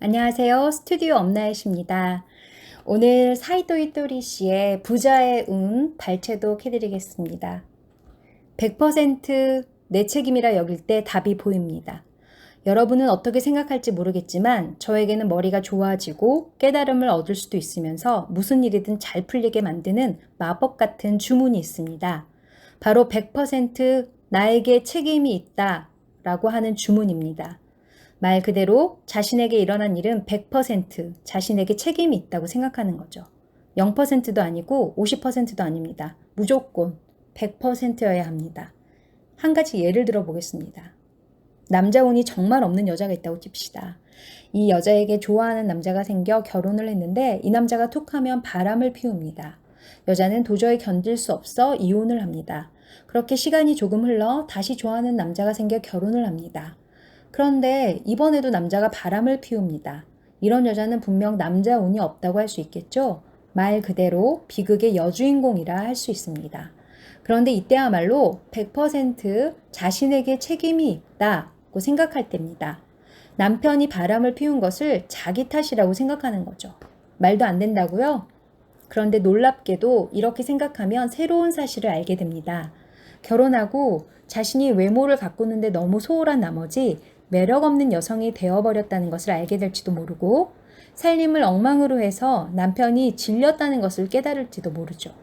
안녕하세요. 스튜디오 엄나잇입니다. 오늘 사이토이토리 씨의 부자의 운 발췌독 해드리겠습니다. 100% 내 책임이라 여길 때 답이 보입니다. 여러분은 어떻게 생각할지 모르겠지만 저에게는 머리가 좋아지고 깨달음을 얻을 수도 있으면서 무슨 일이든 잘 풀리게 만드는 마법 같은 주문이 있습니다. 바로 100% 나에게 책임이 있다 라고 하는 주문입니다. 말 그대로 자신에게 일어난 일은 100% 자신에게 책임이 있다고 생각하는 거죠. 0%도 아니고 50%도 아닙니다. 무조건 100%여야 합니다. 한 가지 예를 들어 보겠습니다. 남자 운이 정말 없는 여자가 있다고 칩시다. 이 여자에게 좋아하는 남자가 생겨 결혼을 했는데 이 남자가 툭 하면 바람을 피웁니다. 여자는 도저히 견딜 수 없어 이혼을 합니다. 그렇게 시간이 조금 흘러 다시 좋아하는 남자가 생겨 결혼을 합니다. 그런데 이번에도 남자가 바람을 피웁니다. 이런 여자는 분명 남자 운이 없다고 할 수 있겠죠? 말 그대로 비극의 여주인공이라 할 수 있습니다. 그런데 이때야말로 100% 자신에게 책임이 있다고 생각할 때입니다. 남편이 바람을 피운 것을 자기 탓이라고 생각하는 거죠. 말도 안 된다고요? 그런데 놀랍게도 이렇게 생각하면 새로운 사실을 알게 됩니다. 결혼하고 자신이 외모를 가꾸는데 너무 소홀한 나머지 매력 없는 여성이 되어버렸다는 것을 알게 될지도 모르고 살림을 엉망으로 해서 남편이 질렸다는 것을 깨달을지도 모르죠.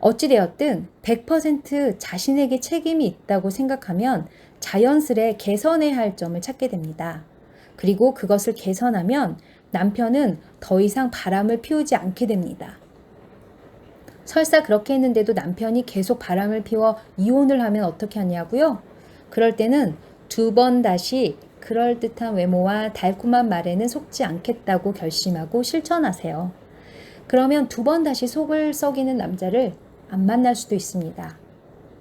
어찌되었든 100% 자신에게 책임이 있다고 생각하면 자연스레 개선해야 할 점을 찾게 됩니다. 그리고 그것을 개선하면 남편은 더 이상 바람을 피우지 않게 됩니다. 설사 그렇게 했는데도 남편이 계속 바람을 피워 이혼을 하면 어떻게 하냐고요? 그럴 때는 2번 다시 그럴듯한 외모와 달콤한 말에는 속지 않겠다고 결심하고 실천하세요. 그러면 2번 다시 속을 썩이는 남자를 안 만날 수도 있습니다.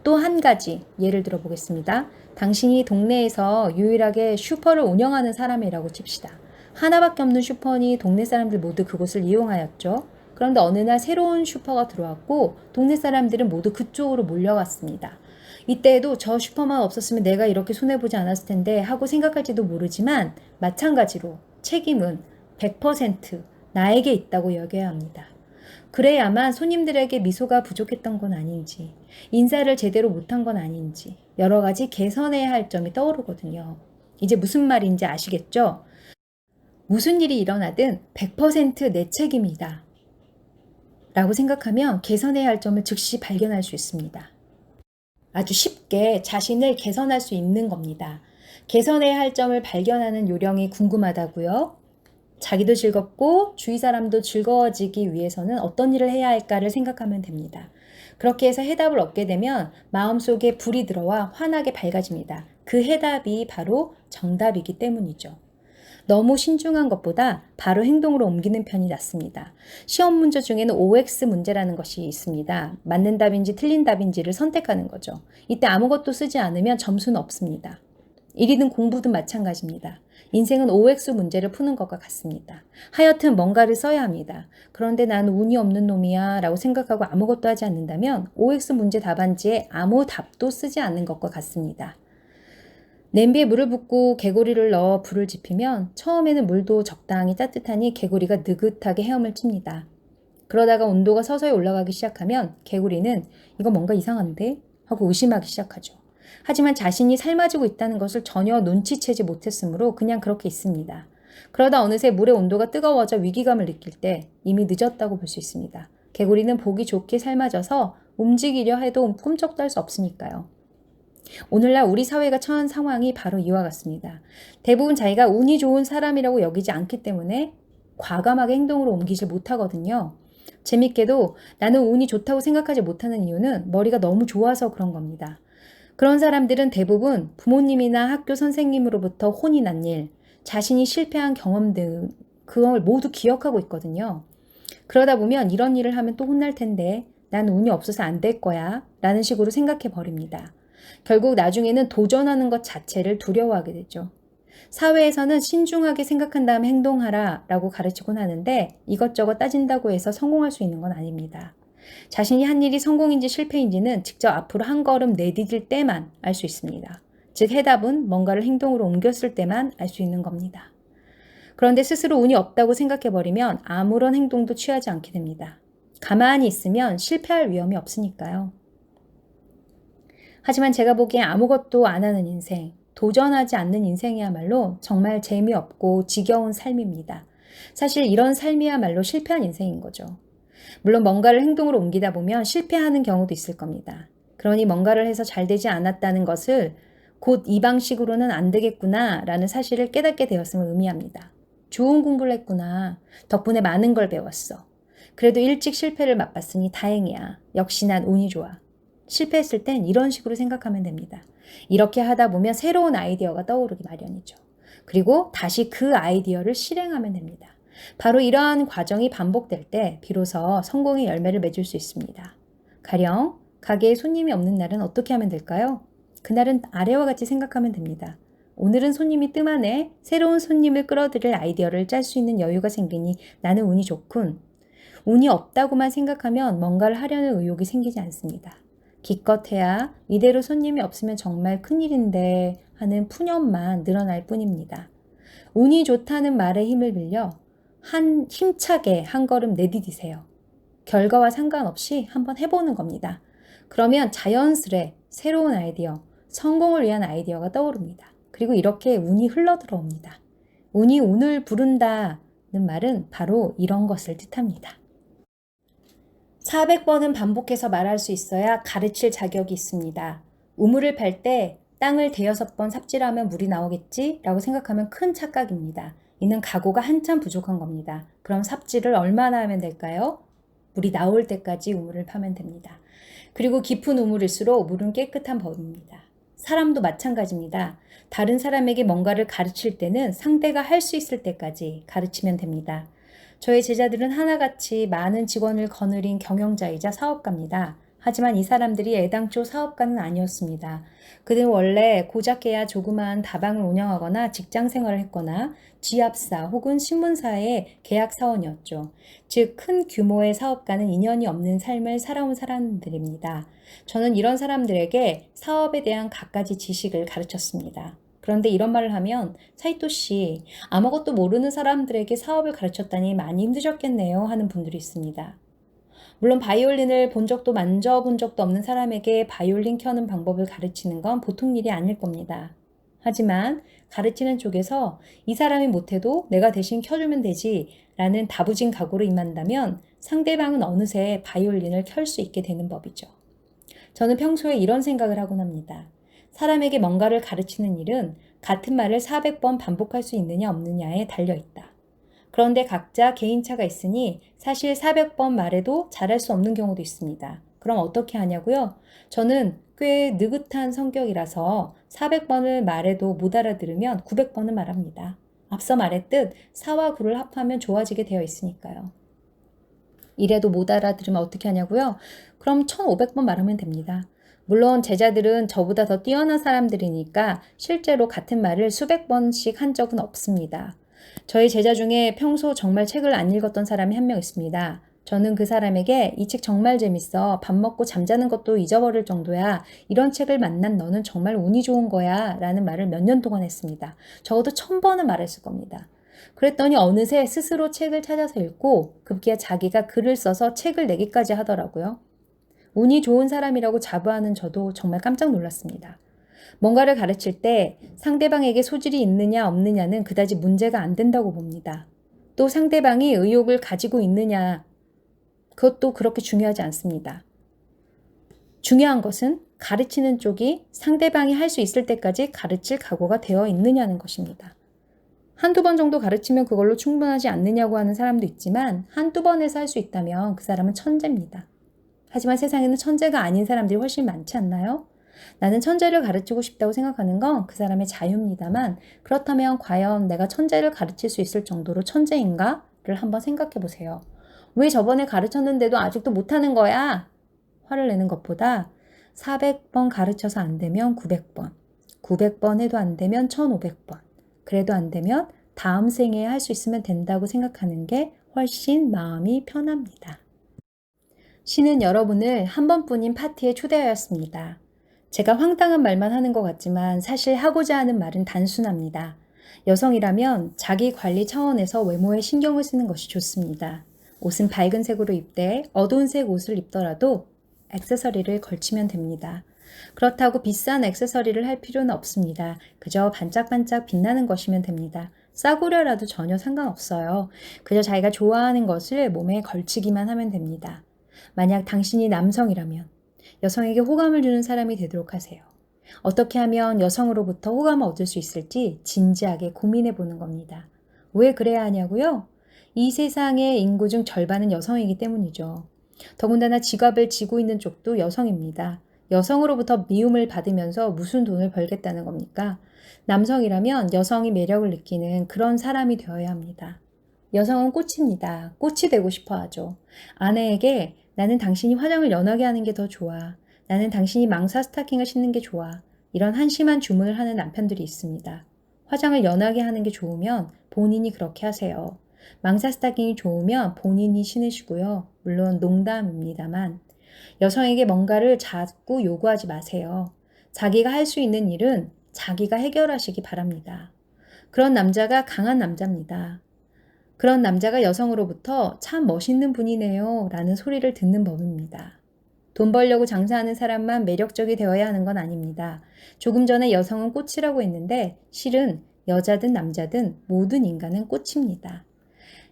또 한 가지 예를 들어 보겠습니다. 당신이 동네에서 유일하게 슈퍼를 운영하는 사람이라고 칩시다. 하나밖에 없는 슈퍼니 동네 사람들 모두 그곳을 이용하였죠. 그런데 어느 날 새로운 슈퍼가 들어왔고 동네 사람들은 모두 그쪽으로 몰려갔습니다. 이때에도 저 슈퍼만 없었으면 내가 이렇게 손해보지 않았을 텐데 하고 생각할지도 모르지만 마찬가지로 책임은 100% 나에게 있다고 여겨야 합니다. 그래야만 손님들에게 미소가 부족했던 건 아닌지, 인사를 제대로 못한 건 아닌지 여러 가지 개선해야 할 점이 떠오르거든요. 이제 무슨 말인지 아시겠죠? 무슨 일이 일어나든 100%내 책임이다 라고 생각하면 개선해야 할 점을 즉시 발견할 수 있습니다. 아주 쉽게 자신을 개선할 수 있는 겁니다. 개선해야 할 점을 발견하는 요령이 궁금하다고요? 자기도 즐겁고 주위 사람도 즐거워지기 위해서는 어떤 일을 해야 할까를 생각하면 됩니다. 그렇게 해서 해답을 얻게 되면 마음속에 불이 들어와 환하게 밝아집니다. 그 해답이 바로 정답이기 때문이죠. 너무 신중한 것보다 바로 행동으로 옮기는 편이 낫습니다. 시험 문제 중에는 OX 문제라는 것이 있습니다. 맞는 답인지 틀린 답인지를 선택하는 거죠. 이때 아무것도 쓰지 않으면 점수는 없습니다. 일이든 공부든 마찬가지입니다. 인생은 OX 문제를 푸는 것과 같습니다. 하여튼 뭔가를 써야 합니다. 그런데 난 운이 없는 놈이야 라고 생각하고 아무것도 하지 않는다면 OX 문제 답안지에 아무 답도 쓰지 않는 것과 같습니다. 냄비에 물을 붓고 개구리를 넣어 불을 지피면 처음에는 물도 적당히 따뜻하니 개구리가 느긋하게 헤엄을 칩니다. 그러다가 온도가 서서히 올라가기 시작하면 개구리는 이거 뭔가 이상한데? 하고 의심하기 시작하죠. 하지만 자신이 삶아지고 있다는 것을 전혀 눈치채지 못했으므로 그냥 그렇게 있습니다. 그러다 어느새 물의 온도가 뜨거워져 위기감을 느낄 때 이미 늦었다고 볼 수 있습니다. 개구리는 보기 좋게 삶아져서 움직이려 해도 꿈쩍도 할 수 없으니까요. 오늘날 우리 사회가 처한 상황이 바로 이와 같습니다. 대부분 자기가 운이 좋은 사람이라고 여기지 않기 때문에 과감하게 행동으로 옮기질 못하거든요. 재밌게도 나는 운이 좋다고 생각하지 못하는 이유는 머리가 너무 좋아서 그런 겁니다. 그런 사람들은 대부분 부모님이나 학교 선생님으로부터 혼이 난 일, 자신이 실패한 경험 등 그걸 모두 기억하고 있거든요. 그러다 보면 이런 일을 하면 또 혼날 텐데 난 운이 없어서 안 될 거야 라는 식으로 생각해 버립니다. 결국 나중에는 도전하는 것 자체를 두려워하게 되죠. 사회에서는 신중하게 생각한 다음 행동하라 라고 가르치곤 하는데 이것저것 따진다고 해서 성공할 수 있는 건 아닙니다. 자신이 한 일이 성공인지 실패인지는 직접 앞으로 한 걸음 내디딜 때만 알 수 있습니다. 즉 해답은 뭔가를 행동으로 옮겼을 때만 알 수 있는 겁니다. 그런데 스스로 운이 없다고 생각해버리면 아무런 행동도 취하지 않게 됩니다. 가만히 있으면 실패할 위험이 없으니까요. 하지만 제가 보기엔 아무것도 안 하는 인생, 도전하지 않는 인생이야말로 정말 재미없고 지겨운 삶입니다. 사실 이런 삶이야말로 실패한 인생인 거죠. 물론 뭔가를 행동으로 옮기다 보면 실패하는 경우도 있을 겁니다. 그러니 뭔가를 해서 잘 되지 않았다는 것을 곧 이 방식으로는 안 되겠구나 라는 사실을 깨닫게 되었음을 의미합니다. 좋은 공부를 했구나. 덕분에 많은 걸 배웠어. 그래도 일찍 실패를 맛봤으니 다행이야. 역시 난 운이 좋아. 실패했을 땐 이런 식으로 생각하면 됩니다. 이렇게 하다 보면 새로운 아이디어가 떠오르기 마련이죠. 그리고 다시 그 아이디어를 실행하면 됩니다. 바로 이러한 과정이 반복될 때 비로소 성공의 열매를 맺을 수 있습니다. 가령 가게에 손님이 없는 날은 어떻게 하면 될까요? 그날은 아래와 같이 생각하면 됩니다. 오늘은 손님이 뜸하네. 새로운 손님을 끌어들일 아이디어를 짤 수 있는 여유가 생기니 나는 운이 좋군. 운이 없다고만 생각하면 뭔가를 하려는 의욕이 생기지 않습니다. 기껏해야 이대로 손님이 없으면 정말 큰일인데 하는 푸념만 늘어날 뿐입니다. 운이 좋다는 말에 힘을 빌려 힘차게 한 걸음 내디디세요. 결과와 상관없이 한번 해보는 겁니다. 그러면 자연스레 새로운 아이디어, 성공을 위한 아이디어가 떠오릅니다. 그리고 이렇게 운이 흘러들어옵니다. 운이 운을 부른다는 말은 바로 이런 것을 뜻합니다. 400번은 반복해서 말할 수 있어야 가르칠 자격이 있습니다. 우물을 팔 때 땅을 대여섯 번 삽질하면 물이 나오겠지? 라고 생각하면 큰 착각입니다. 이는 각오가 한참 부족한 겁니다. 그럼 삽질을 얼마나 하면 될까요? 물이 나올 때까지 우물을 파면 됩니다. 그리고 깊은 우물일수록 물은 깨끗한 법입니다. 사람도 마찬가지입니다. 다른 사람에게 뭔가를 가르칠 때는 상대가 할 수 있을 때까지 가르치면 됩니다. 저의 제자들은 하나같이 많은 직원을 거느린 경영자이자 사업가입니다. 하지만 이 사람들이 애당초 사업가는 아니었습니다. 그들은 원래 고작해야 조그마한 다방을 운영하거나 직장 생활을 했거나 지압사 혹은 신문사의 계약 사원이었죠. 즉, 큰 규모의 사업가는 인연이 없는 삶을 살아온 사람들입니다. 저는 이런 사람들에게 사업에 대한 갖가지 지식을 가르쳤습니다. 그런데 이런 말을 하면 사이토 씨, 아무것도 모르는 사람들에게 사업을 가르쳤다니 많이 힘드셨겠네요 하는 분들이 있습니다. 물론 바이올린을 본 적도 만져본 적도 없는 사람에게 바이올린 켜는 방법을 가르치는 건 보통 일이 아닐 겁니다. 하지만 가르치는 쪽에서 이 사람이 못해도 내가 대신 켜주면 되지 라는 다부진 각오로 임한다면 상대방은 어느새 바이올린을 켤 수 있게 되는 법이죠. 저는 평소에 이런 생각을 하곤 합니다. 사람에게 뭔가를 가르치는 일은 같은 말을 400번 반복할 수 있느냐 없느냐에 달려있다. 그런데 각자 개인차가 있으니 사실 400번 말해도 잘할 수 없는 경우도 있습니다. 그럼 어떻게 하냐고요? 저는 꽤 느긋한 성격이라서 400번을 말해도 못 알아들으면 900번은 말합니다. 앞서 말했듯 사와 구를 합하면 좋아지게 되어 있으니까요. 이래도 못 알아들으면 어떻게 하냐고요? 그럼 1500번 말하면 됩니다. 물론 제자들은 저보다 더 뛰어난 사람들이니까 실제로 같은 말을 수백 번씩 한 적은 없습니다. 저희 제자 중에 평소 정말 책을 안 읽었던 사람이 한 명 있습니다. 저는 그 사람에게 이 책 정말 재밌어. 밥 먹고 잠자는 것도 잊어버릴 정도야. 이런 책을 만난 너는 정말 운이 좋은 거야. 라는 말을 몇 년 동안 했습니다. 적어도 1000번은 말했을 겁니다. 그랬더니 어느새 스스로 책을 찾아서 읽고 급기야 자기가 글을 써서 책을 내기까지 하더라고요. 운이 좋은 사람이라고 자부하는 저도 정말 깜짝 놀랐습니다. 뭔가를 가르칠 때 상대방에게 소질이 있느냐 없느냐는 그다지 문제가 안 된다고 봅니다. 또 상대방이 의욕을 가지고 있느냐, 그것도 그렇게 중요하지 않습니다. 중요한 것은 가르치는 쪽이 상대방이 할 수 있을 때까지 가르칠 각오가 되어 있느냐는 것입니다. 한두 번 정도 가르치면 그걸로 충분하지 않느냐고 하는 사람도 있지만 한두 번에서 할 수 있다면 그 사람은 천재입니다. 하지만 세상에는 천재가 아닌 사람들이 훨씬 많지 않나요? 나는 천재를 가르치고 싶다고 생각하는 건 그 사람의 자유입니다만 그렇다면 과연 내가 천재를 가르칠 수 있을 정도로 천재인가?를 한번 생각해 보세요. 왜 저번에 가르쳤는데도 아직도 못하는 거야? 화를 내는 것보다 400번 가르쳐서 안 되면 900번, 900번 해도 안 되면 1500번, 그래도 안 되면 다음 생에 할 수 있으면 된다고 생각하는 게 훨씬 마음이 편합니다. 신은 여러분을 한 번뿐인 파티에 초대하였습니다. 제가 황당한 말만 하는 것 같지만 사실 하고자 하는 말은 단순합니다. 여성이라면 자기 관리 차원에서 외모에 신경을 쓰는 것이 좋습니다. 옷은 밝은 색으로 입되 어두운 색 옷을 입더라도 액세서리를 걸치면 됩니다. 그렇다고 비싼 액세서리를 할 필요는 없습니다. 그저 반짝반짝 빛나는 것이면 됩니다. 싸구려라도 전혀 상관없어요. 그저 자기가 좋아하는 것을 몸에 걸치기만 하면 됩니다. 만약 당신이 남성이라면 여성에게 호감을 주는 사람이 되도록 하세요. 어떻게 하면 여성으로부터 호감을 얻을 수 있을지 진지하게 고민해 보는 겁니다. 왜 그래야 하냐고요? 이 세상의 인구 중 절반은 여성이기 때문이죠. 더군다나 지갑을 쥐고 있는 쪽도 여성입니다. 여성으로부터 미움을 받으면서 무슨 돈을 벌겠다는 겁니까? 남성이라면 여성이 매력을 느끼는 그런 사람이 되어야 합니다. 여성은 꽃입니다. 꽃이 되고 싶어 하죠. 아내에게 나는 당신이 화장을 연하게 하는 게 더 좋아. 나는 당신이 망사 스타킹을 신는 게 좋아. 이런 한심한 주문을 하는 남편들이 있습니다. 화장을 연하게 하는 게 좋으면 본인이 그렇게 하세요. 망사 스타킹이 좋으면 본인이 신으시고요. 물론 농담입니다만 여성에게 뭔가를 자꾸 요구하지 마세요. 자기가 할 수 있는 일은 자기가 해결하시기 바랍니다. 그런 남자가 강한 남자입니다. 그런 남자가 여성으로부터 참 멋있는 분이네요 라는 소리를 듣는 법입니다. 돈 벌려고 장사하는 사람만 매력적이 되어야 하는 건 아닙니다. 조금 전에 여성은 꽃이라고 했는데 실은 여자든 남자든 모든 인간은 꽃입니다.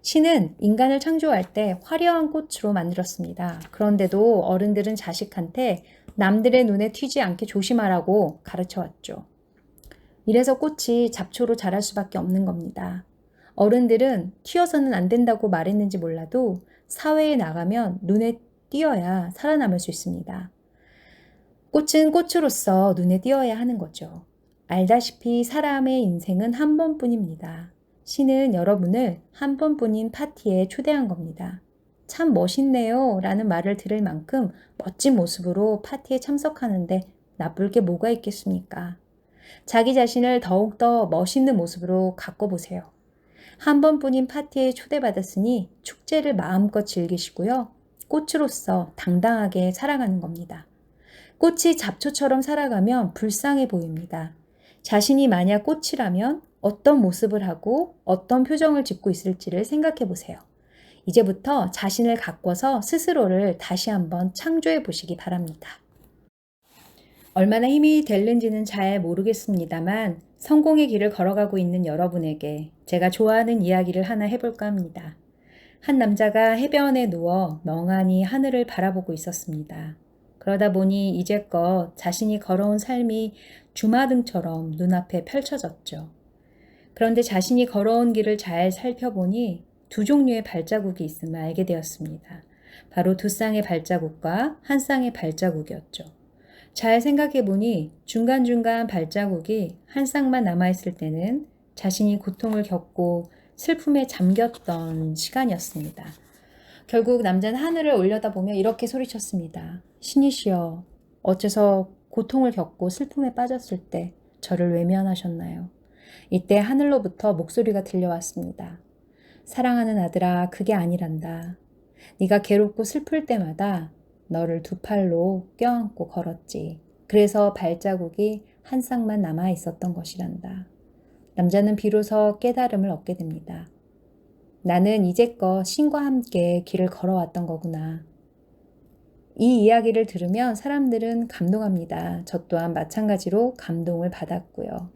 신은 인간을 창조할 때 화려한 꽃으로 만들었습니다. 그런데도 어른들은 자식한테 남들의 눈에 튀지 않게 조심하라고 가르쳐 왔죠. 이래서 꽃이 잡초로 자랄 수밖에 없는 겁니다. 어른들은 튀어서는 안 된다고 말했는지 몰라도 사회에 나가면 눈에 띄어야 살아남을 수 있습니다. 꽃은 꽃으로서 눈에 띄어야 하는 거죠. 알다시피 사람의 인생은 한 번뿐입니다. 신은 여러분을 한 번뿐인 파티에 초대한 겁니다. 참 멋있네요 라는 말을 들을 만큼 멋진 모습으로 파티에 참석하는데 나쁠 게 뭐가 있겠습니까? 자기 자신을 더욱더 멋있는 모습으로 갖고 보세요. 한 번뿐인 파티에 초대받았으니 축제를 마음껏 즐기시고요. 꽃으로서 당당하게 살아가는 겁니다. 꽃이 잡초처럼 살아가면 불쌍해 보입니다. 자신이 만약 꽃이라면 어떤 모습을 하고 어떤 표정을 짓고 있을지를 생각해 보세요. 이제부터 자신을 가꿔서 스스로를 다시 한번 창조해 보시기 바랍니다. 얼마나 힘이 될는지는 잘 모르겠습니다만 성공의 길을 걸어가고 있는 여러분에게 제가 좋아하는 이야기를 하나 해볼까 합니다. 한 남자가 해변에 누워 멍하니 하늘을 바라보고 있었습니다. 그러다 보니 이제껏 자신이 걸어온 삶이 주마등처럼 눈앞에 펼쳐졌죠. 그런데 자신이 걸어온 길을 잘 살펴보니 두 종류의 발자국이 있음을 알게 되었습니다. 바로 두 쌍의 발자국과 한 쌍의 발자국이었죠. 잘 생각해보니 중간중간 발자국이 한 쌍만 남아있을 때는 자신이 고통을 겪고 슬픔에 잠겼던 시간이었습니다. 결국 남자는 하늘을 올려다보며 이렇게 소리쳤습니다. 신이시여, 어째서 고통을 겪고 슬픔에 빠졌을 때 저를 외면하셨나요? 이때 하늘로부터 목소리가 들려왔습니다. 사랑하는 아들아, 그게 아니란다. 네가 괴롭고 슬플 때마다 너를 두 팔로 껴안고 걸었지. 그래서 발자국이 한 쌍만 남아 있었던 것이란다. 남자는 비로소 깨달음을 얻게 됩니다. 나는 이제껏 신과 함께 길을 걸어왔던 거구나. 이 이야기를 들으면 사람들은 감동합니다. 저 또한 마찬가지로 감동을 받았고요.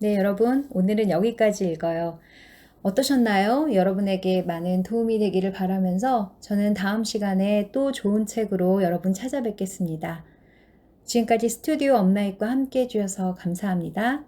네, 여러분, 오늘은 여기까지 읽어요. 어떠셨나요? 여러분에게 많은 도움이 되기를 바라면서 저는 다음 시간에 또 좋은 책으로 여러분 찾아뵙겠습니다. 지금까지 스튜디오 업나잇과 함께 해주셔서 감사합니다.